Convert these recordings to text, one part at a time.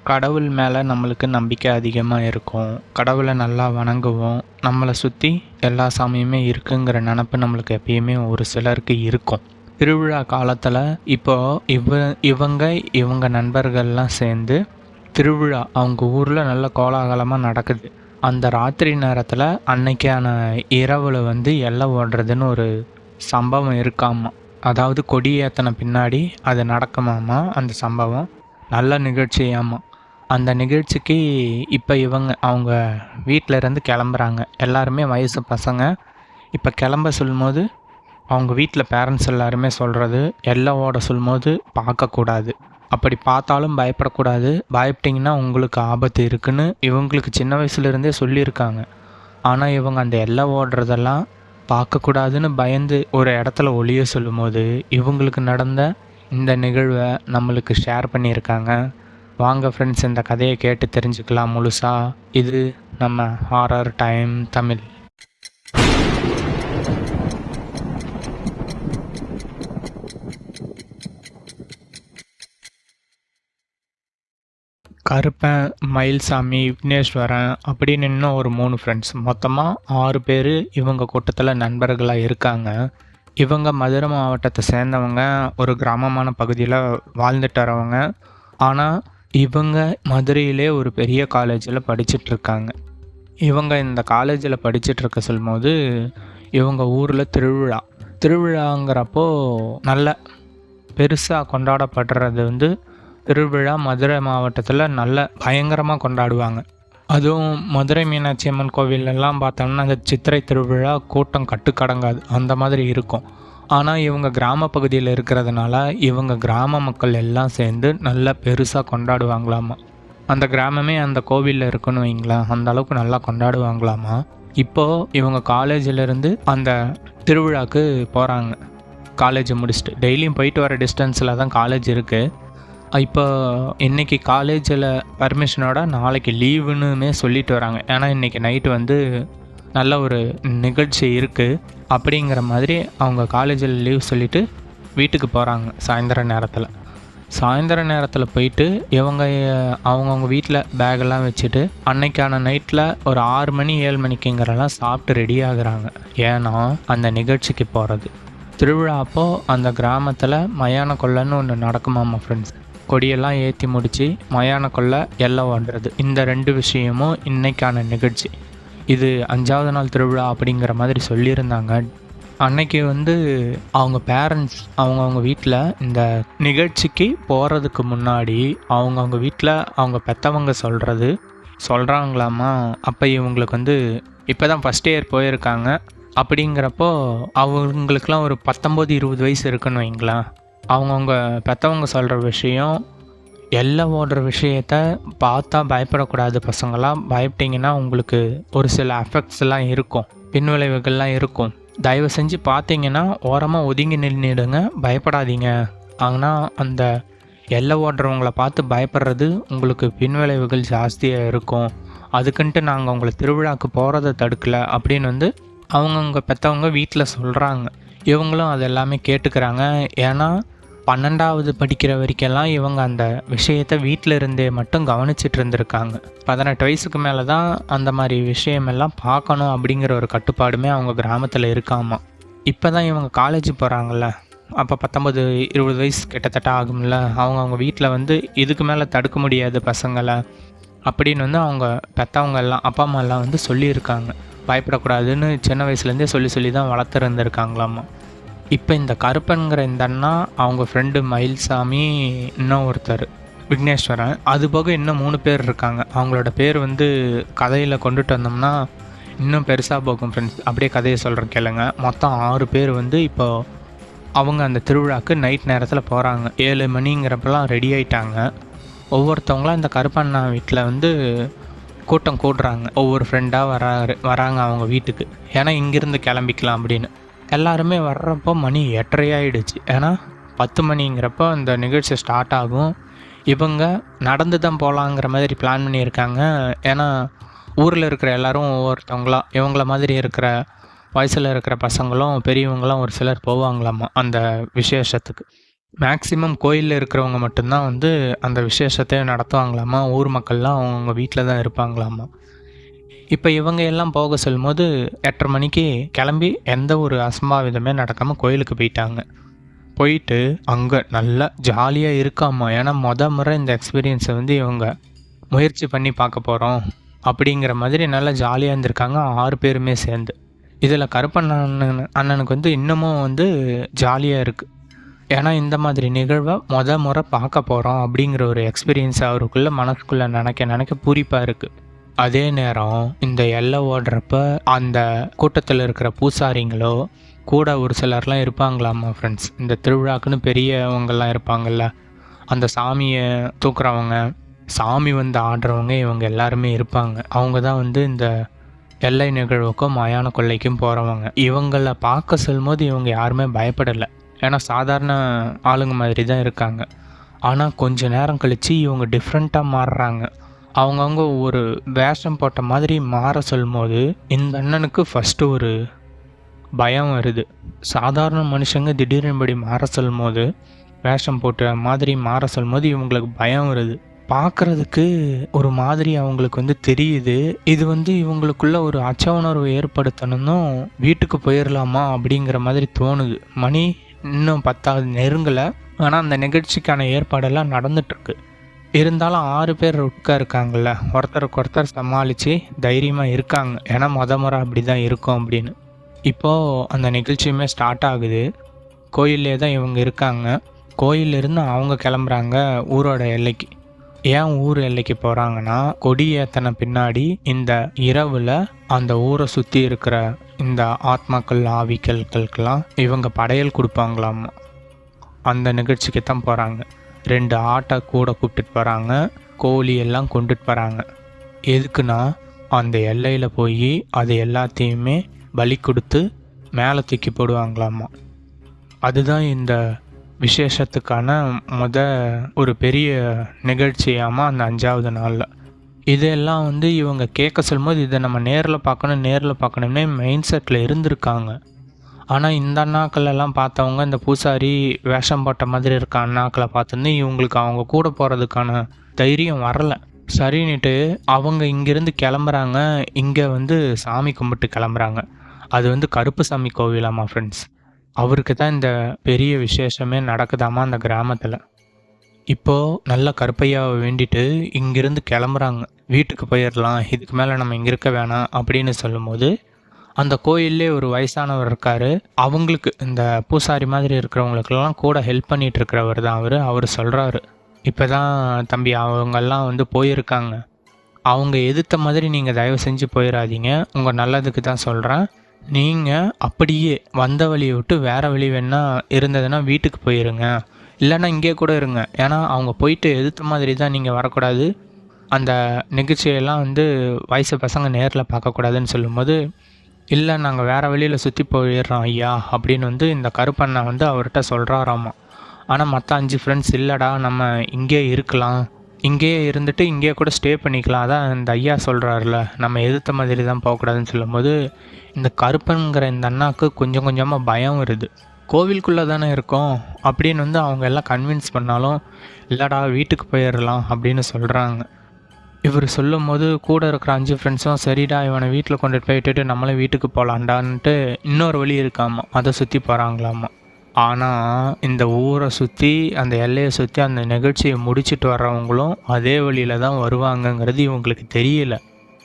கடவுள் மேலே நம்மளுக்கு நம்பிக்கை அதிகமாக இருக்கும். கடவுளை நல்லா வணங்குவோம். நம்மளை சுற்றி எல்லா சாமியுமே இருக்குங்கிற நினப்பு நம்மளுக்கு எப்பயுமே ஒரு சிலருக்கு இருக்கும். திருவிழா காலத்தில் இவங்க நண்பர்கள்லாம் சேர்ந்து திருவிழா அவங்க ஊரில் நல்ல கோலாகலமாக நடக்குது. அந்த ராத்திரி நேரத்தில் அன்னைக்கான இரவில் எல்லை ஓடுறதுன்னு ஒரு சம்பவம் இருக்காமா. அதாவது கொடி ஏற்றின பின்னாடி அது நடக்குமாமா. அந்த சம்பவம் நல்ல நிகழ்ச்சியாமா. அந்த நிகழ்ச்சிக்கு இப்போ அவங்க வீட்டில் இருந்து கிளம்புறாங்க. எல்லாருமே வயசு பசங்க. இப்போ கிளம்ப சொல்லும்போது அவங்க வீட்டில் பேரண்ட்ஸ் எல்லாருமே சொல்கிறது, எல்லை ஓட சொல்லும்போது பார்க்கக்கூடாது, அப்படி பார்த்தாலும் பயப்படக்கூடாது, பயப்பட்டிங்கன்னா உங்களுக்கு ஆபத்து இருக்குன்னு இவங்களுக்கு சின்ன வயசுலேருந்தே சொல்லியிருக்காங்க. ஆனால் இவங்க அந்த எல்லை ஓடுறதெல்லாம் பார்க்கக்கூடாதுன்னு பயந்து ஒரு இடத்துல ஒளிய சொல்லும்போது இவங்களுக்கு நடந்த இந்த நிகழ்வை நம்மளுக்கு ஷேர் பண்ணியிருக்காங்க. வாங்க ஃப்ரெண்ட்ஸ், இந்த கதையை கேட்டு தெரிஞ்சுக்கலாம் முழுசாக. இது நம்ம ஹாரர் டைம் தமிழ். கருப்பன், மயில்சாமி, விக்னேஸ்வரன் அப்படின்னு இன்னும் ஒரு 3 ஃப்ரெண்ட்ஸ், மொத்தமாக 6 பேர் இவங்க கூட்டத்தில் நண்பர்களாக இருக்காங்க. இவங்க மதுரை மாவட்டத்தை சேர்ந்தவங்க, ஒரு கிராமமான பகுதியில் வாழ்ந்துட்டு வரவங்க. ஆனால் இவங்க மதுரையிலே ஒரு பெரிய காலேஜில் படிச்சிட்ருக்காங்க. இவங்க இந்த காலேஜில் படிச்சிட்ருக்க சொல்லும்போது இவங்க ஊரில் திருவிழாங்கிறப்போ நல்ல பெருசாக கொண்டாடப்படுறது திருவிழா மதுரை மாவட்டத்தில் நல்ல பயங்கரமாக கொண்டாடுவாங்க. அதுவும் மதுரை மீனாட்சி அம்மன் கோவிலெல்லாம் பார்த்தோம்னா அந்த சித்திரை திருவிழா கூட்டம் கட்டுக்கடங்காது, அந்த மாதிரி இருக்கும். ஆனால் இவங்க கிராம பகுதியில் இருக்கிறதுனால இவங்க கிராம மக்கள் எல்லாம் சேர்ந்து நல்லா பெருசாக கொண்டாடுவாங்களாமா. அந்த கிராமமே அந்த கோவிலில் இருக்குன்னு வைங்களேன், அந்த அளவுக்கு நல்லா கொண்டாடுவாங்களாமா. இப்போது இவங்க காலேஜிலேருந்து அந்த திருவிழாவுக்கு போகிறாங்க. காலேஜை முடிச்சுட்டு டெய்லியும் போயிட்டு வர டிஸ்டன்ஸில் தான் காலேஜ் இருக்குது. இப்போ இன்றைக்கி காலேஜில் பர்மிஷனோட நாளைக்கு லீவுன்னுமே சொல்லிட்டு வராங்க. ஏன்னா இன்றைக்கி நைட்டு நல்ல ஒரு நிகழ்ச்சி இருக்குது அப்படிங்கிற மாதிரி அவங்க காலேஜில் லீவ் சொல்லிவிட்டு வீட்டுக்கு போகிறாங்க. சாயந்தர நேரத்தில் போயிட்டு அவங்கவுங்க வீட்டில் பேகெல்லாம் வச்சுட்டு அன்னைக்கான நைட்டில் ஒரு 6 மணி 7 மணிக்குங்கிறலாம் சாப்பிட்டு ரெடி ஆகுறாங்க. ஏன்னா அந்த நிகழ்ச்சிக்கு போகிறது. திருவிழா அப்போது அந்த கிராமத்தில் மயான கொள்ளைன்னு ஒன்று நடக்குமாமா ஃப்ரெண்ட்ஸ். கொடியெல்லாம் ஏற்றி முடித்து மயான கொள்ளை எல்லை ஓடுறது, இந்த 2 விஷயமும் இன்றைக்கான நிகழ்ச்சி. இது 5ஆவது நாள் திருவிழா அப்படிங்கிற மாதிரி சொல்லியிருந்தாங்க. அன்னைக்கு அவங்க பேரண்ட்ஸ் அவங்கவுங்க வீட்டில் இந்த நிகழ்ச்சிக்கு போகிறதுக்கு முன்னாடி அவங்கவுங்க வீட்டில் அவங்க பெற்றவங்க சொல்கிறாங்களாமா. அப்போ இவங்களுக்கு இப்போ தான் ஃபஸ்ட் இயர் போயிருக்காங்க. அப்படிங்கிறப்போ அவங்களுக்கெலாம் ஒரு 19-20 வயசு இருக்குன்னு வைங்களேன். அவங்கவுங்க பெற்றவங்க சொல்கிற விஷயம், எல்லை ஓடுற விஷயத்த பார்த்தா பயப்படக்கூடாது பசங்களாம். பயப்பட்டிங்கன்னா உங்களுக்கு ஒரு சில எஃபெக்ட்ஸ்லாம் இருக்கும், பின்விளைவுகள்லாம் இருக்கும். தயவு செஞ்சு பார்த்தீங்கன்னா ஓரமாக ஒதுங்கி நின்றுடுங்க, பயப்படாதீங்க. ஆனால் அந்த எல்லை ஓடுறவங்கள பார்த்து பயப்படுறது உங்களுக்கு பின்விளைவுகள் ஜாஸ்தியாக இருக்கும். அதுக்குன்ட்டு நாங்கள் உங்களை திருவிழாவுக்கு போகிறத தடுக்கலை அப்படின்னு அவங்கவுங்க பெற்றவங்க வீட்டில் சொல்கிறாங்க. இவங்களும் அது எல்லாமே கேட்டுக்கிறாங்க. ஏன்னா 12வது படிக்கிற வரைக்கெல்லாம் இவங்க அந்த விஷயத்தை வீட்டில் இருந்தே மட்டும் கவனிச்சிட்டு இருந்திருக்காங்க. 18 வயசுக்கு மேலே தான் அந்த மாதிரி விஷயமெல்லாம் பார்க்கணும் அப்படிங்கிற ஒரு கட்டுப்பாடுமே அவங்க கிராமத்தில் இருக்காமா. இப்போ தான் இவங்க காலேஜ் போகிறாங்கல்ல, அப்போ 19-20 வயசு கிட்டத்தட்ட ஆகும்ல. அவங்கவுங்க வீட்டில் இதுக்கு மேலே தடுக்க முடியாது பசங்களை அப்படின்னு அவங்க பெற்றவங்க எல்லாம், அப்பா அம்மா எல்லாம் சொல்லியிருக்காங்க. பயப்படக்கூடாதுன்னு சின்ன வயசுலேருந்தே சொல்லி தான் வளர்த்துருந்துருக்காங்களாம்மா. இப்போ இந்த கருப்பன்கிற இந்த அண்ணா, அவங்க ஃப்ரெண்டு மயில்சாமி, இன்னும் ஒருத்தர் விக்னேஸ்வரன், அதுபோக இன்னும் 3 பேர் இருக்காங்க. அவங்களோட பேர் கதையில் கொண்டுட்டு வந்தோம்னா இன்னும் பெருசாக போகும் ஃப்ரெண்ட்ஸ். அப்படியே கதையை சொல்கிறேன் கேளுங்க. மொத்தம் 6 பேர் இப்போது அவங்க அந்த திருவிழாவுக்கு நைட் நேரத்தில் போகிறாங்க. 7 மணிங்கிறப்பெல்லாம் ரெடி ஆகிட்டாங்க. ஒவ்வொருத்தவங்களாம் இந்த கருப்பண்ணா வீட்டில் கூட்டம் கூடுறாங்க. ஒவ்வொரு ஃப்ரெண்டாக வராங்க அவங்க வீட்டுக்கு. ஏன்னா இங்கேருந்து கிளம்பிக்கலாம் அப்படின்னு. எல்லாருமே வர்றப்போ மணி 8:30 ஆகிடுச்சு. ஏன்னா 10 மணிங்கிறப்போ அந்த நிகழ்ச்சி ஸ்டார்ட் ஆகும். இவங்க நடந்து தான் போகலாங்கிற மாதிரி பிளான் பண்ணியிருக்காங்க. ஏன்னா ஊரில் இருக்கிற எல்லோரும் ஒவ்வொருத்தவங்களாம் இவங்கள மாதிரி இருக்கிற வயசில் இருக்கிற பசங்களும் பெரியவங்களாம் ஒரு சிலர் போவாங்களாமா அந்த விசேஷத்துக்கு. மேக்ஸிமம் கோயிலில் இருக்கிறவங்க மட்டும்தான் வந்து அந்த விசேஷத்தை நடத்துவாங்களாமா. ஊர் மக்கள்லாம் அவங்கவுங்க வீட்டில் தான் இருப்பாங்களாமா. இப்போ இவங்க எல்லாம் போக சொல்லும்போது 8:30 மணிக்கு கிளம்பி எந்த ஒரு அசம்பாவிதமே நடக்காமல் கோயிலுக்கு போயிட்டாங்க. போயிட்டு அங்கே நல்லா ஜாலியாக இருக்காமா. ஏன்னா முறை இந்த எக்ஸ்பீரியன்ஸை வந்து இவங்க முயற்சி பண்ணி பார்க்க போகிறோம் அப்படிங்கிற மாதிரி நல்லா ஜாலியாக இருந்திருக்காங்க 6 பேருமே சேர்ந்து. இதில் கருப்பண்ண அண்ணனுக்கு வந்து இன்னமும் வந்து ஜாலியாக இருக்குது. ஏன்னா இந்த மாதிரி நிகழ்வை முறை பார்க்க போகிறோம் அப்படிங்கிற ஒரு எக்ஸ்பீரியன்ஸ் அவருக்குள்ளே மனசுக்குள்ளே நினைக்க பூரிப்பாக இருக்குது. அதே நேரம் இந்த எல்லை ஓடுறப்ப அந்த கூட்டத்தில் இருக்கிற பூசாரிங்களோ கூட ஒரு சிலர்லாம் இருப்பாங்களாமா ஃப்ரெண்ட்ஸ். இந்த திருவிழாக்குன்னு பெரியவங்கெல்லாம் இருப்பாங்கள்ல, அந்த சாமியை தூக்குறவங்க, சாமி வந்து ஆடுறவங்க, இவங்க எல்லாருமே இருப்பாங்க. அவங்க தான் வந்து இந்த எல்லை நிகழ்வுக்கும் மயான கொள்ளைக்கும் போகிறவங்க. இவங்களை பார்க்க சொல்லும்போது இவங்க யாருமே பயப்படலை. ஏன்னா சாதாரண ஆளுங்க மாதிரி தான் இருக்காங்க. ஆனால் கொஞ்ச நேரம் கழித்து இவங்க டிஃப்ரெண்ட்டாக மாறுறாங்க. அவங்கவுங்க ஒரு வேஷம் போட்ட மாதிரி மாற சொல்லும்போது இந்த அண்ணனுக்கு ஃபஸ்ட்டு ஒரு பயம் வருது. சாதாரண மனுஷங்க திடீர்னுபடி மாற சொல்லும்போது, வேஷம் போட்ட மாதிரி மாற சொல்லும்போது இவங்களுக்கு பயம் வருது. பார்க்குறதுக்கு ஒரு மாதிரி அவங்களுக்கு வந்து தெரியுது. இது வந்து இவங்களுக்குள்ள ஒரு அச்ச உணர்வு ஏற்படுத்தணும்னும் வீட்டுக்கு போயிடலாமா அப்படிங்கிற மாதிரி தோணுது. மணி இன்னும் 10 நெருங்கலை. ஆனால் அந்த நிகழ்ச்சிக்கான ஏற்பாடெல்லாம் நடந்துட்டுருக்கு. இருந்தாலும் 6 பேர் இருக்காங்கல்ல, ஒருத்தருக்கு ஒருத்தர் சமாளித்து தைரியமாக இருக்காங்க. ஏன்னா முறை அப்படி தான் இருக்கும் அப்படின்னு. இப்போது அந்த நிகழ்ச்சியுமே ஸ்டார்ட் ஆகுது. கோயிலே தான் இவங்க இருக்காங்க. கோயிலிருந்து அவங்க கிளம்புறாங்க ஊரோட எல்லைக்கு. ஏன் ஊர் எல்லைக்கு போகிறாங்கன்னா, கொடி ஏற்றின பின்னாடி இந்த இரவில் அந்த ஊரை சுற்றி இருக்கிற இந்த ஆத்மாக்கள் ஆவிகளுக்கெல்லாம் இவங்க படையல் கொடுப்பாங்களாமா. அந்த நிகழ்ச்சிக்கு தான் போகிறாங்க. 2 ஆட்டை கூட கூப்பிட்டுட்டு போகிறாங்க. கோழி எல்லாம் கொண்டுட்டு போகிறாங்க. எதுக்குன்னா அந்த எல்லையில் போய் அது எல்லாத்தையுமே பலி கொடுத்து மேலே தூக்கி போடுவாங்களாமா. அதுதான் இந்த விசேஷத்துக்கான ஒரு பெரிய நிகழ்ச்சியாமா அந்த 5வது நாளில். இதெல்லாம் வந்து இவங்க கேட்க சொல்லும்போது இதை நம்ம நேரில் பார்க்கணும்னே மைண்ட் செட்டில் இருந்திருக்காங்க. ஆனால் இந்த அண்ணாக்களெல்லாம் பார்த்தவங்க, இந்த பூசாரி வேஷம் போட்ட மாதிரி இருக்க அண்ணாக்களை பார்த்துருந்து இவங்களுக்கு அவங்க கூட போகிறதுக்கான தைரியம் வரலை. சரின்னுட்டு அவங்க இங்கேருந்து கிளம்புறாங்க. இங்கே வந்து சாமி கும்பிட்டு கிளம்புறாங்க. அது வந்து கருப்புசாமி கோவிலாமா ஃப்ரெண்ட்ஸ். அவருக்கு தான் இந்த பெரிய விசேஷமே நடக்குதாமா அந்த கிராமத்தில். இப்போது நல்ல கருப்பையாவை வேண்டிட்டு இங்கேருந்து கிளம்புறாங்க. வீட்டுக்கு போயிடலாம், இதுக்கு மேலே நம்ம இங்கே இருக்க வேணாம் அப்படின்னு சொல்லும்போது, அந்த கோயிலே ஒரு வயசானவர் இருக்கார். அவங்களுக்கு இந்த பூசாரி மாதிரி இருக்கிறவங்களுக்கெல்லாம் கூட ஹெல்ப் பண்ணிகிட்டு இருக்கிறவர் தான் அவர் சொல்கிறாரு, இப்போ தான் தம்பி அவங்கெல்லாம் வந்து போயிருக்காங்க. அவங்க எதிர்த்த மாதிரி நீங்கள் தயவு செஞ்சு போயிடாதீங்க. உங்கள் நல்லதுக்கு தான் சொல்கிறேன். நீங்கள் அப்படியே வந்த வழியை விட்டு வேறு வழி வேணால் இருந்ததுன்னா வீட்டுக்கு போயிருங்க, இல்லைன்னா இங்கே கூட இருங்க. ஏன்னா அவங்க போயிட்டு எதிர்த்த மாதிரி தான் நீங்கள் வரக்கூடாது. அந்த நிகழ்ச்சியெல்லாம் வந்து வயசு பசங்க நேரில் பார்க்கக்கூடாதுன்னு சொல்லும்போது, இல்லை நாங்கள் வேறு வழியில் சுற்றி போயிடுறோம் ஐயா அப்படின்னு வந்து இந்த கருப்பண்ணா வந்து அவர்கிட்ட சொல்கிறாராமா. ஆனால் மற்ற 5 ஃப்ரெண்ட்ஸ் இல்லைடா, நம்ம இங்கே இருக்கலாம், இங்கேயே இருந்துட்டு இங்கேயே கூட ஸ்டே பண்ணிக்கலாம், அதான் இந்த ஐயா சொல்கிறாருல, நம்ம எதிர்த்த மாதிரி தான் போகக்கூடாதுன்னு சொல்லும்போது இந்த கருப்பனுங்கிற இந்த அண்ணாவுக்கு கொஞ்சம் கொஞ்சமாக பயம் வருது. கோவிலுக்குள்ளே தானே இருக்கோம் அப்படின்னு வந்து அவங்க எல்லாம் கன்வின்ஸ் பண்ணாலும், இல்லைடா வீட்டுக்கு போயிடலாம் அப்படின்னு சொல்கிறாங்க. இவர் சொல்லும் போது கூட இருக்கிற 5 ஃப்ரெண்ட்ஸும் சரிடா இவனை வீட்டில் கொண்டுட்டு போயிட்டு நம்மளே வீட்டுக்கு போகலான்டான்ட்டு இன்னொரு வழி இருக்காமா, அதை சுற்றி போகிறாங்களாமா. ஆனால் இந்த ஊரை சுற்றி அந்த எல்லையை சுற்றி அந்த நிகழ்ச்சியை முடிச்சுட்டு வர்றவங்களும் அதே வழியில் தான் வருவாங்கங்கிறது இவங்களுக்கு தெரியல.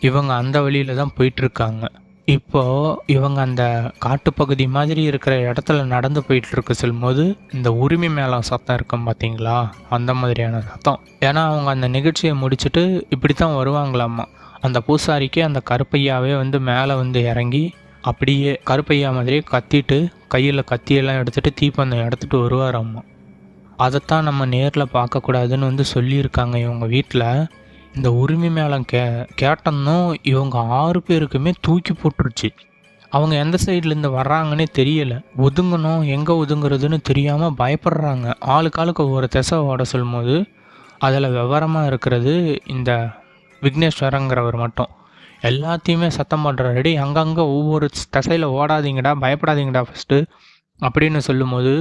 இவங்க அந்த வழியில் தான் போயிட்டுருக்காங்க. இப்போது இவங்க அந்த காட்டுப்பகுதி மாதிரி இருக்கிற இடத்துல நடந்து போயிட்டுருக்க சொல்லும்போது இந்த உரிமை மேளம் சத்தம் இருக்கும் பார்த்தீங்களா, அந்த மாதிரியான சத்தம். ஏன்னா அவங்க அந்த நிகழ்ச்சியை முடிச்சுட்டு இப்படி தான் வருவாங்களாம்மா. அந்த பூசாரிக்கு அந்த கருப்பையாவே வந்து மேலே வந்து இறங்கி அப்படியே கருப்பையா மாதிரியே கத்திட்டு கையில் கத்தியெல்லாம் எடுத்துகிட்டு தீப்பந்தம் எடுத்துகிட்டு வருவாராம்மா. அதைத்தான் நம்ம நேரில் பார்க்கக்கூடாதுன்னு வந்து சொல்லியிருக்காங்க இவங்க வீட்டில். இந்த உரிமை மேளம் கேட்டதும் இவங்க 6 பேருக்குமே தூக்கி போட்டுருச்சு. அவங்க எந்த சைட்லேருந்து வர்றாங்கன்னே தெரியலை. ஒதுங்கணும், எங்கே ஒதுங்குறதுன்னு தெரியாமல் பயப்படுறாங்க. ஆளுக்காளுக்கு ஒவ்வொரு திசை ஓட சொல்லும்போது அதில் விவரமாக இருக்கிறது இந்த விக்னேஸ்வரங்கிறவர் மட்டும் எல்லாத்தையுமே சத்தம் பண்ணுறாரு, அங்கங்கே ஒவ்வொரு திசையில் ஓடாதீங்கடா, பயப்படாதீங்கடா ஃபஸ்ட்டு அப்படின்னு சொல்லும்போது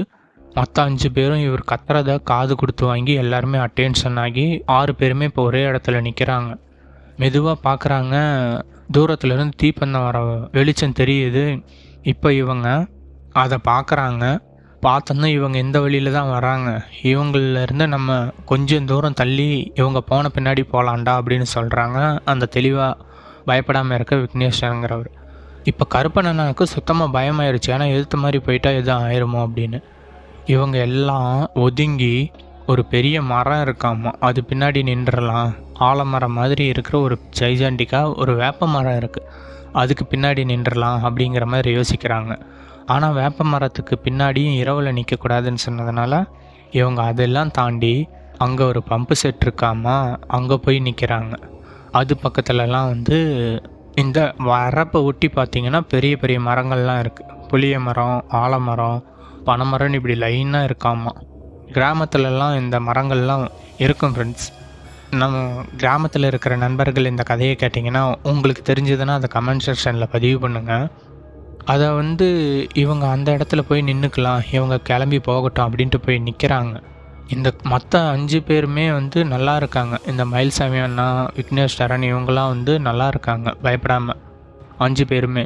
மற்ற 5 பேரும் இவர் கத்துறத காது கொடுத்து வாங்கி எல்லாருமே அட்டென்ஷன் ஆகி 6 பேருமே இப்போ ஒரே இடத்துல நிற்கிறாங்க. மெதுவாக பார்க்குறாங்க, தூரத்துலேருந்து தீப்பந்தம் வர வெளிச்சம் தெரியுது. இப்போ இவங்க அதை பார்க்குறாங்க. பார்த்தோன்னா இவங்க இந்த வழியில் தான் வராங்க, இவங்களிருந்து நம்ம கொஞ்சம் தூரம் தள்ளி இவங்க போன பின்னாடி போகலாண்டா அப்படின்னு சொல்கிறாங்க அந்த தெளிவாக பயப்படாமல் இருக்க விக்னேஷ்ங்கிறவர். இப்போ கருப்பண்ணனுக்கு சுத்தமாக பயமாயிருச்சு, ஏன்னா எதிர்த்த மாதிரி போயிட்டா எதுவும் ஆயிருமோ அப்படின்னு. இவங்க எல்லாம் ஒதுங்கி ஒரு பெரிய மரம் இருக்காமா, அது பின்னாடி நின்றுடலாம். ஆலமரம் மாதிரி இருக்கிற ஒரு ஜைஜாண்டிக்காக ஒரு வேப்ப மரம் இருக்குது, அதுக்கு பின்னாடி நின்றுடலாம் அப்படிங்கிற மாதிரி யோசிக்கிறாங்க. ஆனால் வேப்ப மரத்துக்கு பின்னாடியும் இரவில் நிற்கக்கூடாதுன்னு சொன்னதுனால இவங்க அதெல்லாம் தாண்டி அங்கே ஒரு பம்பு செட் இருக்காமா, அங்கே போய் நிற்கிறாங்க. அது பக்கத்துலலாம் இந்த வரப்பை ஒட்டி பார்த்திங்கன்னா பெரிய பெரிய மரங்கள்லாம் இருக்குது. புளிய மரம், ஆலமரம், பனைமரம்னு இப்படி லைனாக இருக்காமா. கிராமத்துலலாம் இந்த மரங்கள்லாம் இருக்கும் ஃப்ரெண்ட்ஸ். நம்ம கிராமத்தில் இருக்கிற நண்பர்கள் இந்த கதையை கேட்டிங்கன்னா உங்களுக்கு தெரிஞ்சதுன்னா அதை கமெண்ட் செக்ஷனில் பதிவு பண்ணுங்கள். அதை இவங்க அந்த இடத்துல போய் நின்றுக்கலாம், இவங்க கிளம்பி போகட்டும் அப்படின்ட்டு போய் நிற்கிறாங்க. இந்த மற்ற 5 பேருமே நல்லா இருக்காங்க. இந்த மயில்சாமி அண்ணா, விக்னேஷ் சரண் இவங்கெல்லாம் நல்லா இருக்காங்க பயப்படாமல் 5 பேருமே.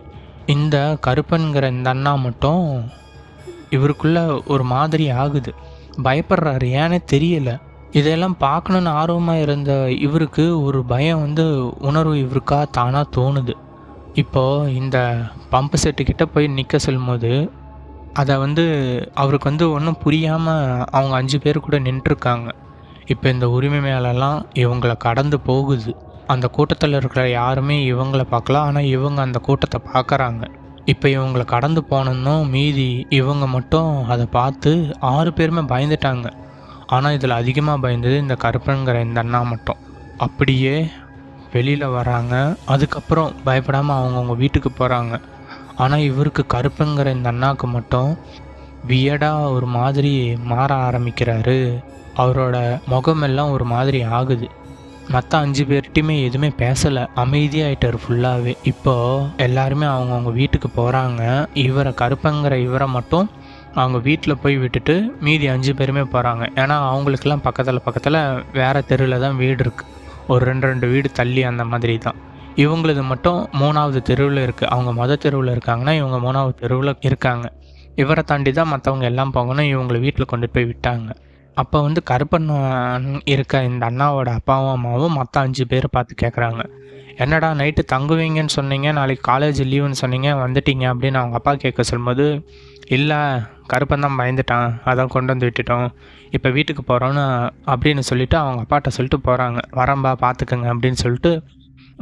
இந்த கருப்பன்கிற இந்த அண்ணா மட்டும் இவருக்குள்ளே ஒரு மாதிரி ஆகுது, பயப்படுறாரு, ஏன்னே தெரியல. இதெல்லாம் பார்க்கணுன்னு ஆர்வமாக இருந்த இவருக்கு ஒரு பயம் உணர்வு இவருக்கா தானாக தோணுது. இப்போது இந்த பம்பு செட்டுக்கிட்ட போய் நிற்க சொல்லும்போது அதை அவருக்கு ஒன்றும் புரியாமல் அவங்க 5 பேர் கூட நின்றுருக்காங்க. இப்போ இந்த உரிமை மேலெல்லாம் இவங்களை கடந்து போகுது. அந்த கூட்டத்தில் இருக்கிற யாருமே இவங்களை பார்க்கல, ஆனால் இவங்க அந்த கூட்டத்தை பார்க்குறாங்க. இப்போ இவங்களை கடந்து போனோன்னும் மீதி இவங்க மட்டும் அதை பார்த்து 6 பேருமே பயந்துட்டாங்க. ஆனால் இதில் அதிகமாக பயந்தது இந்த கருப்பன்கிற இந்த அண்ணா மட்டும். அப்படியே வெளியில் வராங்க. அதுக்கப்புறம் பயப்படாமல் அவங்கவுங்க வீட்டுக்கு போகிறாங்க. ஆனால் இவருக்கு கருப்புங்கிற இந்த அண்ணாவுக்கு மட்டும் வியடாக ஒரு மாதிரி மாற ஆரம்பிக்கிறாரு. அவரோட முகமெல்லாம் ஒரு மாதிரி ஆகுது. மற்ற 5 பேர்கிட்டையுமே எதுவுமே பேசலை, அமைதியாகிட்டார் ஃபுல்லாகவே. இப்போது எல்லாருமே அவங்கவுங்க வீட்டுக்கு போகிறாங்க. கருப்பங்கிற இவரை மட்டும் அவங்க வீட்டில் போய் விட்டுட்டு மீதி 5 பேருமே போகிறாங்க. ஏன்னா அவங்களுக்கெல்லாம் பக்கத்தில் வேறு தெருவில் தான் வீடு இருக்குது, ஒரு 2 வீடு தள்ளி அந்த மாதிரி தான். இவங்களது மட்டும் 3வது தெருவில் இருக்குது. அவங்க தெருவில் இருக்காங்கன்னா இவங்க 3வது தெருவில் இருக்காங்க. இவரை தாண்டி தான் மற்றவங்க எல்லாம் போகணும். இவங்களை வீட்டில் கொண்டு போய் விட்டாங்க. அப்போ கருப்பன் இருக்க இந்த அண்ணாவோட அப்பாவும் அம்மாவும் மற்ற 5 பேரை பார்த்து கேட்குறாங்க, என்னடா நைட்டு தங்குவீங்கன்னு சொன்னீங்க, நாளைக்கு காலேஜ் லீவுன்னு சொன்னீங்க, வந்துட்டீங்க அப்படின்னு அவங்க அப்பா கேட்க சொல்லும்போது, இல்லை கருப்பன் தான் பயந்துட்டான், அதான் கொண்டு விட்டுட்டோம், இப்போ வீட்டுக்கு போகிறோன்னு அப்படின்னு சொல்லிவிட்டு அவங்க அப்பாட்ட சொல்லிட்டு போகிறாங்க. வரம்பா பார்த்துக்கங்க அப்படின்னு சொல்லிட்டு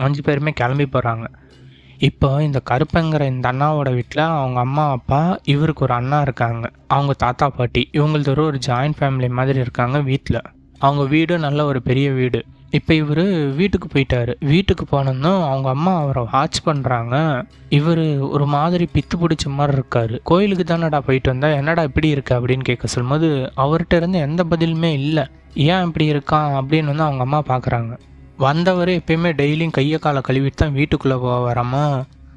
5 பேருமே கிளம்பி போகிறாங்க. இப்போ இந்த கருப்பங்கிற இந்த அண்ணாவோட வீட்டில் அவங்க அம்மா அப்பா, இவருக்கு ஒரு அண்ணா இருக்காங்க, அவங்க தாத்தா பாட்டி, இவங்களது ஒரு ஜாயிண்ட் ஃபேமிலி மாதிரி இருக்காங்க வீட்டில். அவங்க வீடு நல்ல ஒரு பெரிய வீடு. இப்போ இவர் வீட்டுக்கு போயிட்டார். வீட்டுக்கு போனதும் அவங்க அம்மா அவரை வாட்ச் பண்ணுறாங்க. இவர் ஒரு மாதிரி பித்து பிடிச்ச மாதிரி இருக்கார். கோயிலுக்கு தானடா போயிட்டு வந்தா, என்னடா இப்படி இருக்கு அப்படின்னு கேட்க சொல்லும்போது அவர்கிட்ட இருந்து எந்த பதிலுமே இல்லை. ஏன் இப்படி இருக்கான் அப்படின்னு அவங்க அம்மா பார்க்குறாங்க. வந்தவர் எப்பயுமே டெய்லியும் கையை காலை கழுவிட்டு தான் வீட்டுக்குள்ளே போவாராமா.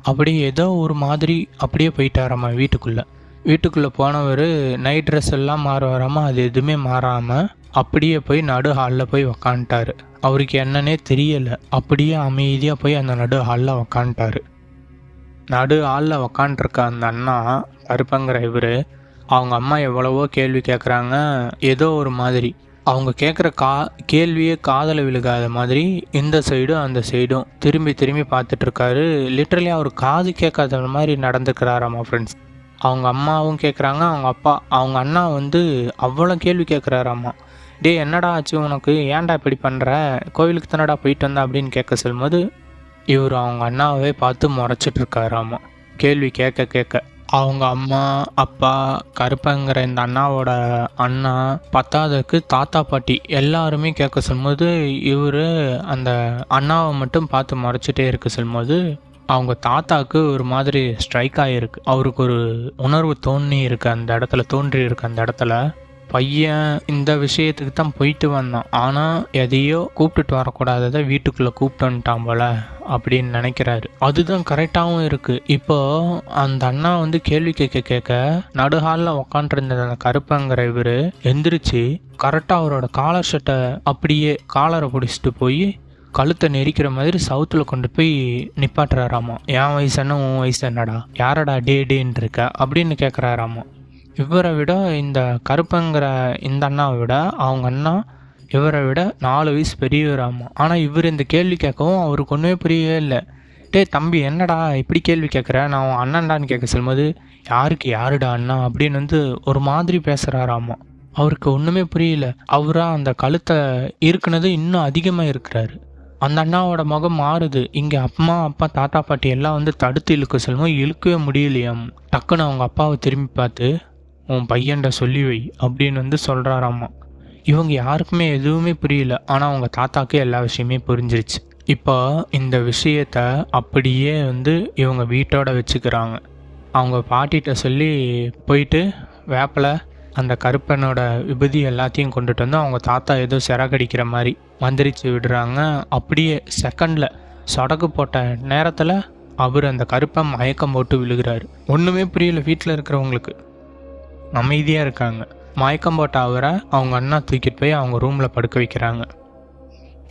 அப்படியே ஏதோ ஒரு மாதிரி அப்படியே போயிட்டாராம்மா வீட்டுக்குள்ளே போனவர் நைட் ட்ரெஸ் எல்லாம் மாறுவாராமா, அது எதுவுமே மாறாமல் அப்படியே போய் நடு ஹாலில் போய் உக்காந்துட்டாரு. அவருக்கு என்னன்னே தெரியலை, அப்படியே அமைதியாக போய் அந்த நடு ஹாலில் உக்காந்துட்டாரு. நடு ஹாலில் உக்காண்ட்ருக்க அந்த அண்ணா கருப்பங்கிற இவர் அவங்க அம்மா எவ்வளவோ கேள்வி கேட்குறாங்க. ஏதோ ஒரு மாதிரி அவங்க கேட்குற கேள்வியே காதில் விழுகாத மாதிரி இந்த சைடும் அந்த சைடும் திரும்பி பார்த்துட்ருக்காரு. லிட்ரலி அவர் காது கேட்காத மாதிரி நடந்துக்கிறாராம்மா ஃப்ரெண்ட்ஸ். அவங்க அம்மாவும் கேட்குறாங்க, அவங்க அண்ணா அவ்வளோ கேள்வி கேட்குறாராம்மா. டே என்னடா ஆச்சு உனக்கு, ஏன்டா இப்படி பண்ணுற, கோவிலுக்கு தானடா போயிட்டு வந்தா அப்படின்னு கேட்க சொல்லும்போது இவர் அவங்க அண்ணாவே பார்த்து முறைச்சிட்ருக்காராம்மா. கேள்வி கேட்க அவங்க அம்மா அப்பா கருப்பங்கிற இந்த அண்ணாவோட அண்ணா, பத்தாவதுக்கு தாத்தா பாட்டி எல்லாருமே கேட்க சொல்லும்போது இவர் அந்த அண்ணாவை மட்டும் பார்த்து முறைச்சிட்டே இருக்க சொல்லும்போது அவங்க தாத்தாவுக்கு ஒரு மாதிரி ஸ்ட்ரைக் ஆகிருக்கு. அவருக்கு ஒரு உணர்வு தோன்றி இருக்கு அந்த இடத்துல. பையன் இந்த விஷயத்துக்கு தான் போயிட்டு வந்தான், ஆனால் எதையோ கூப்பிட்டுட்டு வரக்கூடாததை வீட்டுக்குள்ளே கூப்பிட்டு வந்துட்டான் போல அப்படின்னு நினைக்கிறாரு. அதுதான் கரெக்டாகவும் இருக்குது. இப்போ அந்த அண்ணா வந்து கேள்வி கேட்க கேட்க நடுஹாலில் உக்காண்டிருந்த அந்த கருப்பங்கிற இவர் எந்திரிச்சு கரெக்டாக அவரோட காலர் ஷர்ட்டை அப்படியே காலரை பிடிச்சிட்டு போய் கழுத்தை நெரிக்கிற மாதிரி சவுத்தில் கொண்டு போய் நிப்பாட்டுறாராமா. என் வயசு என்ன, உன் வயசு என்னடா, யாரடா டேன்னு இருக்க அப்படின்னு கேட்குறாராமா. இவரை விட இந்த கருப்பங்கிற இந்த அண்ணாவை விட அவங்க அண்ணா இவரை விட 4 வயசு பெரியவராமா. ஆனால் இவர் இந்த கேள்வி கேட்கவும் அவருக்கு ஒன்றுமே புரியவே இல்லை. தம்பி என்னடா இப்படி கேள்வி கேட்குற, நான் அவன் அண்ணன்டான்னு கேட்க சொல்லும்போது யாருக்கு யாருடா அண்ணா அப்படின்னு வந்து ஒரு மாதிரி பேசுகிறாராமா. அவருக்கு ஒன்றுமே புரியல. அவராக அந்த கழுத்தை இருக்குனது இன்னும் அதிகமாக இருக்கிறாரு. அந்த அண்ணாவோட முகம் மாறுது. இங்கே அம்மா அப்பா தாத்தா பாட்டி எல்லாம் வந்து தடுத்து இழுக்க சொல்லும்போது இழுக்கவே முடியலையாம். டக்குன்னு அவங்க அப்பாவை திரும்பி பார்த்து உன் பையன்ட சொல்லி வை அப்படின்னு வந்து சொல்கிறாராம்மா. இவங்க யாருக்குமே எதுவுமே புரியல. ஆனால் அவங்க தாத்தாக்கே எல்லா விஷயமே புரிஞ்சிருச்சு. இப்போ இந்த விஷயத்த அப்படியே வந்து இவங்க வீட்டோட வச்சுக்கிறாங்க. அவங்க பாட்டிகிட்ட சொல்லி போயிட்டு வேப்பில் அந்த கருப்பனோட விபூதி எல்லாத்தையும் கொண்டுட்டு வந்து அவங்க தாத்தா ஏதோ சிறகடிக்கிற மாதிரி மந்திரிச்சு விடுறாங்க. அப்படியே செகண்டில் சொடக்கு போட்ட நேரத்தில் அவர் அந்த கருப்பை மயக்கம் போட்டு விழுகிறாரு. ஒன்றுமே புரியல. வீட்டில் இருக்கிறவங்களுக்கு அமைதியாக இருக்காங்க. மயக்கம் போட்ட அவரை அவங்க அண்ணா தூக்கிட்டு போய் அவங்க ரூமில் படுக்க வைக்கிறாங்க.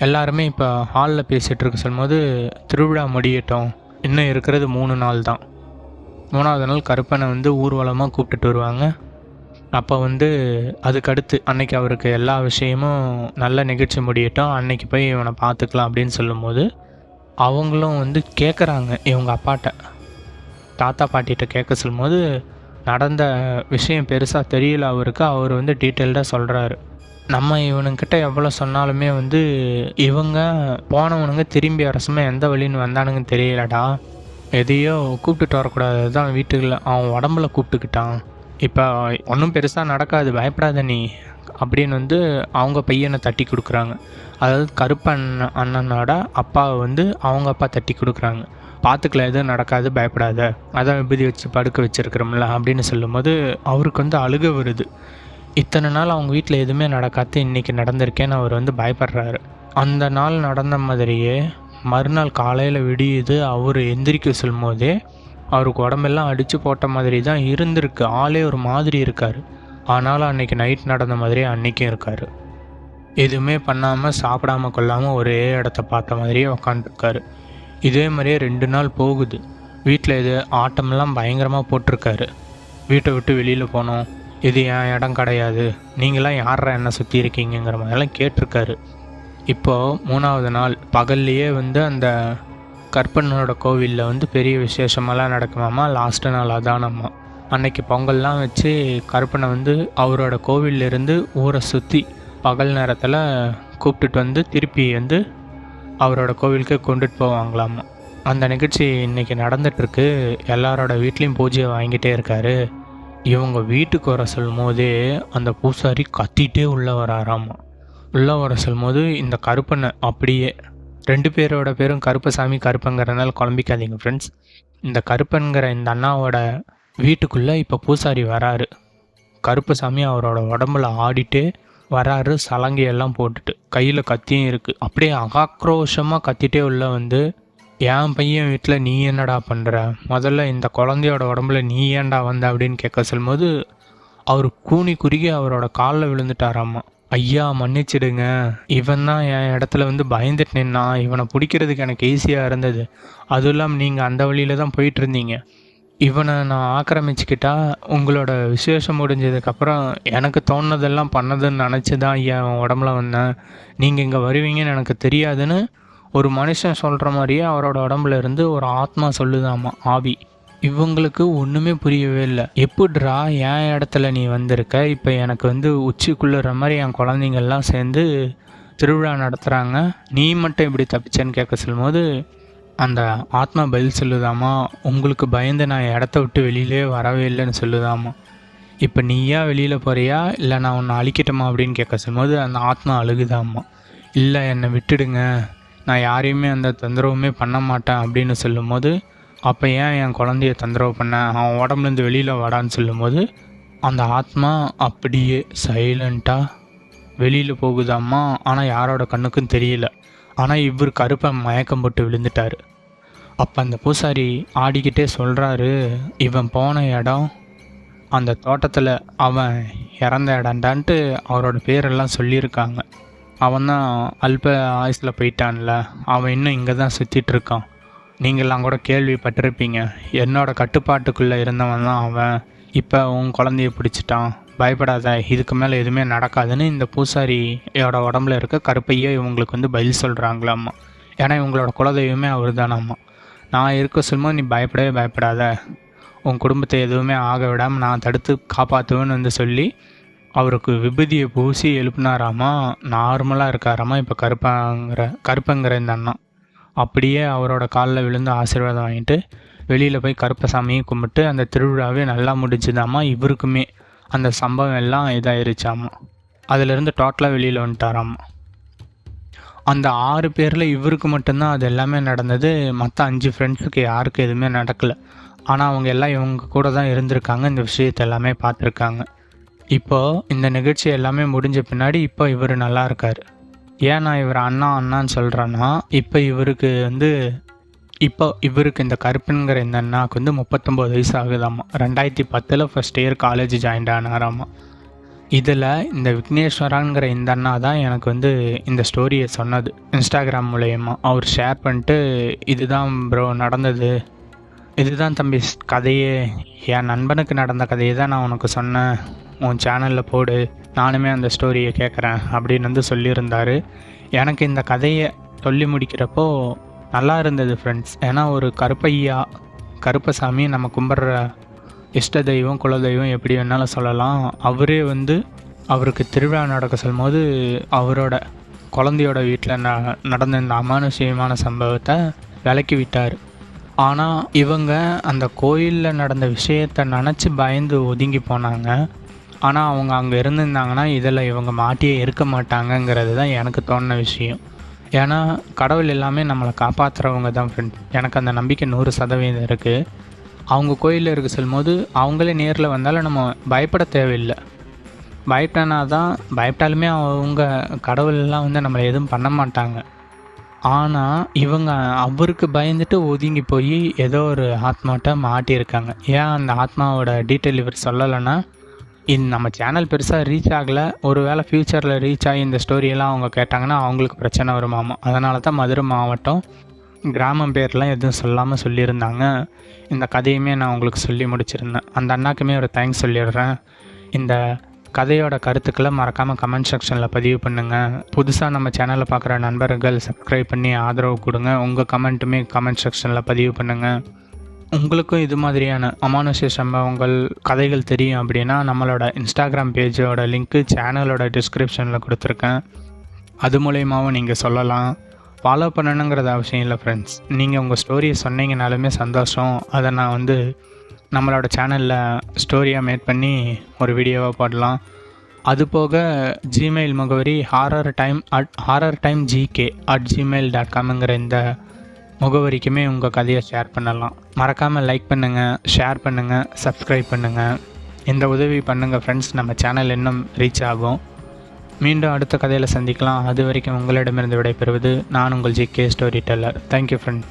எல்லாருமே இப்போ ஹாலில் பேசிகிட்டு இருக்க சொல்லும்போது திருவிழா முடியட்டும், இன்னும் இருக்கிறது 3 நாள் தான். 3ஆவது நாள் கருப்பனை வந்து ஊர்வலமாக கூப்பிட்டுட்டு வருவாங்க. அப்போ வந்து அதுக்கடுத்து அன்னைக்கு அவருக்கு எல்லா விஷயமும் நல்ல நிகழ்ச்சி முடியட்டும், அன்னைக்கு போய் இவனை பார்த்துக்கலாம் அப்படின்னு சொல்லும்போது அவங்களும் வந்து கேட்குறாங்க. இவங்க அப்பாட்ட தாத்தா பாட்டிகிட்ட கேட்க சொல்லும்போது நடந்த விஷயம் பெருசாக தெரியல அவருக்கு. அவர் வந்து டீட்டெயில்டாக சொல்கிறாரு. நம்ம இவனுங்கிட்ட எவ்வளோ சொன்னாலுமே வந்து இவங்க போனவனுங்க திரும்பி அரசுமே எந்த வழின்னு வந்தானுங்கன்னு தெரியலடா, எதையோ கூப்பிட்டுட்டு வரக்கூடாது தான் வீட்டுக்குள்ள அவன் உடம்புல கூப்பிட்டுக்கிட்டான், இப்போ ஒன்றும் பெருசாக நடக்காது பயப்படாத நீ அப்படின்னு வந்து அவங்க பையனை தட்டி கொடுக்குறாங்க. அதாவது கருப்பன் அண்ணனோட அப்பாவை வந்து அவங்க அப்பா தட்டி கொடுக்குறாங்க. பார்த்துக்கல, எதுவும் நடக்காது பயப்படாத, அதான் விபூதி வச்சு படுக்க வச்சுருக்கிறோம்ல அப்படின்னு சொல்லும்போது அவருக்கு வந்து அழுக வருது. இத்தனை நாள் அவங்க வீட்டில் எதுவுமே நடக்காது, இன்றைக்கி நடந்திருக்கேன்னு அவர் வந்து பயப்படுறாரு. அந்த நாள் நடந்த மாதிரியே மறுநாள் காலையில் விடியுது. அவர் எந்திரிக்க சொல்லும் போதே அவருக்கு உடம்பெல்லாம் அடித்து போட்ட மாதிரி தான் இருந்திருக்கு. ஆளே ஒரு மாதிரி இருக்கார். ஆனாலும் அன்றைக்கி நைட் நடந்த மாதிரியே அன்றைக்கும் இருக்கார். எதுவுமே பண்ணாமல் சாப்பிடாமல் கொள்ளாமல் ஒரே இடத்த பார்த்த மாதிரியே உக்காந்துருக்காரு. இதே மாதிரியே 2 நாள் போகுது. வீட்டில் இது ஆட்டமெல்லாம் பயங்கரமாக போட்டிருக்காரு. வீட்டை விட்டு வெளியில் போனோம், இது என் இடம் கிடையாது, நீங்களாம் யாரா என்ன சுற்றி இருக்கீங்கிற மாதிரிலாம் கேட்டிருக்காரு. இப்போது 3ஆவது நாள் பகல்லையே வந்து அந்த கருப்பனோட கோவிலில் வந்து பெரிய விசேஷமெல்லாம் நடக்குமாம்மா. லாஸ்ட்டு நாள் அதானம்மா. அன்னைக்கு பொங்கல்லாம் வச்சு கருப்பனை வந்து அவரோட கோவிலிருந்து ஊரை சுற்றி பகல் நேரத்தில் கூப்பிட்டுட்டு வந்து திருப்பி வந்து அவரோட கோவிலுக்கு கொண்டுட்டு போவாங்களாமா. அந்த நிகழ்ச்சி இன்றைக்கி நடந்துகிட்ருக்கு. எல்லாரோட வீட்லேயும் பூஜையை வாங்கிட்டே இருக்காரு. இவங்க வீட்டுக்கு வர சொல்லும் போதே அந்த பூசாரி கத்திட்டே உள்ளே வராராமா. உள்ளே வர சொல்லும் போது இந்த கருப்பனை அப்படியே 2 பேரோட பேரும் கருப்பசாமி கருப்பங்கிறனால குழம்பிக்காதீங்க ஃப்ரெண்ட்ஸ். இந்த கருப்பன்கிற இந்த அண்ணாவோட வீட்டுக்குள்ளே இப்போ பூசாரி வராரு. கருப்பசாமி அவரோட உடம்புல ஆடிட்டே வராரு, சலங்கையெல்லாம் போட்டுட்டு கையில் கத்தியும் இருக்குது. அப்படியே ஆக்ரோஷமாக கத்திட்டே உள்ள வந்து என் பையன் வீட்டில் நீ என்னடா பண்ணுற, முதல்ல இந்த குழந்தையோட உடம்புல நீ ஏன்டா வந்த அப்படின்னு கேட்க சொல்லும்போது அவர் கூனி குறுகி அவரோட காலில் விழுந்துட்டாராம்மா. ஐயா மன்னிச்சிடுங்க, இவன் தான் என் இடத்துல வந்து பயந்துட்டு நின்னா, இவனை பிடிக்கிறதுக்கு எனக்கு ஈஸியாக இருந்தது, அதுவும் இல்லாமல் நீங்கள் அந்த வழியில் தான் போயிட்டு இருந்தீங்க, இவனை நான் ஆக்கிரமிச்சுக்கிட்டா உங்களோட விசேஷம் முடிஞ்சதுக்கப்புறம் எனக்கு தோணுனதெல்லாம் பண்ணதுன்னு நினச்சி தான் என் உடம்புல வந்தேன், நீங்கள் இங்கே வருவீங்கன்னு எனக்கு தெரியாதுன்னு ஒரு மனுஷன் சொல்கிற மாதிரியே அவரோட உடம்புல இருந்து ஒரு ஆத்மா சொல்லுதாம்மா, ஆவி. இவங்களுக்கு ஒன்றுமே புரியவே இல்லை. எப்படிரா என் இடத்துல நீ வந்திருக்க, இப்போ எனக்கு வந்து உச்சிக்குள்ளுற மாதிரி என் குழந்தைங்கள்லாம் சேர்ந்து திருவிழா நடத்துகிறாங்க, நீ மட்டும் இப்படி தப்பிச்சேன்னு கேட்க சொல்லும்போது அந்த ஆத்மா பதில் சொல்லுதாம்மா, உங்களுக்கு பயந்து நான் இடத்த விட்டு வெளியிலே வரவே இல்லைன்னு சொல்லுதாம்மா. இப்போ நீயா வெளியில் போகிறியா இல்லை நான் உன்னை அழிக்கட்டுமா அப்படின்னு கேட்க சொல்லும்போது அந்த ஆத்மா அழுகுதாம்மா. இல்லை என்னை விட்டுடுங்க, நான் யாரையுமே அந்த தொந்தரவுமே பண்ண மாட்டேன் அப்படின்னு சொல்லும்போது, அப்போ ஏன் என் குழந்தைய தொந்தரவு பண்ண, அவன் உடம்புலேருந்து வெளியில் வாடான்னு சொல்லும்போது அந்த ஆத்மா அப்படியே சைலண்ட்டாக வெளியில் போகுதாம்மா. ஆனால் யாரோட கண்ணுக்கும் தெரியல. ஆனால் இவர் கருப்பன் மயக்கம் போட்டு விழுந்துட்டார். அப்போ அந்த பூசாரி ஆடிக்கிட்டே சொல்கிறாரு, இவன் போன இடம் அந்த தோட்டத்தில் அவன் இறந்த இடம்டான்ட்டு அவரோட பேரெல்லாம் சொல்லியிருக்காங்க. அவன் தான் அல்ப ஆயுசில் போயிட்டான்ல, அவன் இன்னும் இங்கே தான் சுற்றிட்டுருக்கான். நீங்கள்லாம் கூட கேள்விப்பட்டிருப்பீங்க. என்னோடய கட்டுப்பாட்டுக்குள்ளே இருந்தவன் தான் அவன். இப்போ உன் குழந்தைய பிடிச்சிட்டான், பயப்படாத, இதுக்கு மேலே எதுவுமே நடக்காதுன்னு இந்த பூசாரியோட உடம்புல இருக்க கருப்பையே இவங்களுக்கு பதில் சொல்கிறாங்களாம்மா. ஏன்னா இவங்களோட குலதெய்வமே அவர் தானாம்மா. நான் இருக்க சொல்லும்போது நீ பயப்படவே பயப்படாத, உன் குடும்பத்தை எதுவுமே ஆக விடாமல் நான் தடுத்து காப்பாற்றுவேன்னு சொல்லி அவருக்கு விபூதியை பூசி எழுப்பினாராமா. நார்மலாக இருக்காராமா இப்போ கருப்பங்கிற இந்த அண்ணா. அப்படியே அவரோட காலில் விழுந்து ஆசீர்வாதம் வாங்கிட்டு வெளியில் போய் கருப்பசாமியை கும்பிட்டு அந்த திருவிழாவே நல்லா முடிஞ்சுதாம்மா. இவருக்குமே அந்த சம்பவம் எல்லாம் இதாயிருச்சாமா. அதிலிருந்து டோட்டலாக வெளியில் வந்துட்டாராம்மா. அந்த 6 பேரில் இவருக்கு மட்டும்தான் அது எல்லாமே நடந்தது. மற்ற 5 ஃப்ரெண்ட்ஸுக்கு யாருக்கும் எதுவுமே நடக்கலை. ஆனால் அவங்க எல்லாம் இவங்க கூட தான் இருந்திருக்காங்க, இந்த விஷயத்தை எல்லாமே பார்த்துருக்காங்க. இப்போது இந்த நிகழ்ச்சி எல்லாமே முடிஞ்ச பின்னாடி இப்போ இவர் நல்லா இருக்கார். ஏன் நான் இவர் அண்ணான்னு சொல்கிறேன்னா, இப்போ இவருக்கு இந்த கருப்பன்கிற இந்த அண்ணாவுக்கு 39 வயசு ஆகுதாம்மா. 2010 ஃபஸ்ட் இயர் காலேஜ் ஜாயின் ஆனாராம்மா. இதில் இந்த விக்னேஸ்வராங்கிற இந்த அண்ணா தான் எனக்கு இந்த ஸ்டோரியை சொன்னது. இன்ஸ்டாகிராம் மூலயமா அவர் ஷேர் பண்ணிட்டு, இதுதான் ப்ரோ நடந்தது, இதுதான் தம்பி கதையே, என் நண்பனுக்கு நடந்த கதையை தான் நான் உனக்கு சொன்னேன், உன் சேனலில் போடு, நானுமே அந்த ஸ்டோரியை கேட்குறேன் அப்படின்னு சொல்லியிருந்தார். எனக்கு இந்த கதையை சொல்லி முடிக்கிறப்போ நல்லா இருந்தது ஃப்ரெண்ட்ஸ். ஏன்னா ஒரு கருப்பசாமி நம்ம கும்பிட்ற இஷ்ட தெய்வம், குலதெய்வம் எப்படி வேணாலும் சொல்லலாம். அவரே அவருக்கு திருவிழா நடக்க சொல்லும்போது அவரோட குழந்தையோட வீட்டில் நடந்த இந்த அமானுஷ்யமான சம்பவத்தை விலக்கி விட்டார். ஆனால் இவங்க அந்த கோயிலில் நடந்த விஷயத்தை நினச்சி பயந்து ஒதுங்கி போனாங்க. ஆனால் அவங்க அங்கே இருந்திருந்தாங்கன்னா இதில் இவங்க மாட்டியே இருக்க மாட்டாங்கங்கிறது தான் எனக்கு தோணுன விஷயம். ஏன்னா கடவுள் எல்லாமே நம்மளை காப்பாற்றுறவங்க தான் ஃப்ரெண்ட். எனக்கு அந்த நம்பிக்கை 100% இருக்குது. அவங்க கோயிலில் இருக்க சொல்லும்போது அவங்களே நேரில் வந்தாலும் நம்ம பயப்பட தேவையில்லை. பயப்பட்டாலுமே அவங்க கடவுளெல்லாம் நம்மளை எதுவும் பண்ண மாட்டாங்க. ஆனால் இவங்க அவருக்கு பயந்துட்டு ஒதுங்கி போய் ஏதோ ஒரு ஆத்மாட்ட மாட்டியிருக்காங்க. ஏன் அந்த ஆத்மாவோட டீட்டெயில் இவர் சொல்லலைன்னா, இது நம்ம சேனல் பெருசாக ரீச் ஆகலை, ஒரு வேளை ஃப்யூச்சரில் ரீச் ஆகி இந்த ஸ்டோரியெல்லாம் அவங்க கேட்டாங்கன்னா அவங்களுக்கு பிரச்சனை வருமாமா. அதனால தான் மதுரை மாவட்டம் கிராமம் பேர்லாம் எதுவும் சொல்லாமல் சொல்லியிருந்தாங்க. இந்த கதையுமே நான் உங்களுக்கு சொல்லி முடிச்சிருந்தேன். அந்த அண்ணாக்குமே ஒரு தேங்க்ஸ் சொல்லிடுறேன். இந்த கதையோட கருத்துக்களை மறக்காமல் கமெண்ட் செக்ஷனில் பதிவு பண்ணுங்கள். புதுசாக நம்ம சேனலை பார்க்குற நண்பர்கள் சப்ஸ்கிரைப் பண்ணி ஆதரவு கொடுங்க. உங்கள் கமெண்ட்டுமே கமெண்ட் செக்ஷனில் பதிவு பண்ணுங்கள். உங்களுக்கும் இது மாதிரியான அமானுஷ்ய சம்பவங்கள், கதைகள் தெரியும் அப்படின்னா நம்மளோட இன்ஸ்டாகிராம் பேஜோட லிங்க்கு சேனலோட டிஸ்கிரிப்ஷனில் கொடுத்துருக்கேன். அது மூலயமாவும் நீங்கள் சொல்லலாம். ஃபாலோ பண்ணணுங்கிறது அவசியம் இல்லை ஃப்ரெண்ட்ஸ். நீங்கள் உங்கள் ஸ்டோரியை சொன்னீங்கனாலுமே சந்தோஷம். அதை நான் நம்மளோட சேனலில் ஸ்டோரியாக மேட் பண்ணி ஒரு வீடியோவாக போடலாம். அதுபோக ஜிமெயில் முகவரி horrortimegk@gmail.comங்கிற இந்த முகவரிக்குமே உங்கள் கதையை ஷேர் பண்ணலாம். மறக்காமல் லைக் பண்ணுங்கள், ஷேர் பண்ணுங்கள், சப்ஸ்கிரைப் பண்ணுங்கள். இந்த உதவி பண்ணுங்கள் ஃப்ரெண்ட்ஸ், நம்ம சேனல் இன்னும் ரீச் ஆகும். மீண்டும் அடுத்த கதையில் சந்திக்கலாம். அது வரைக்கும் உங்களிடமிருந்து விடைபெறுவது நான் உங்கள் GK story teller. Thank you friend.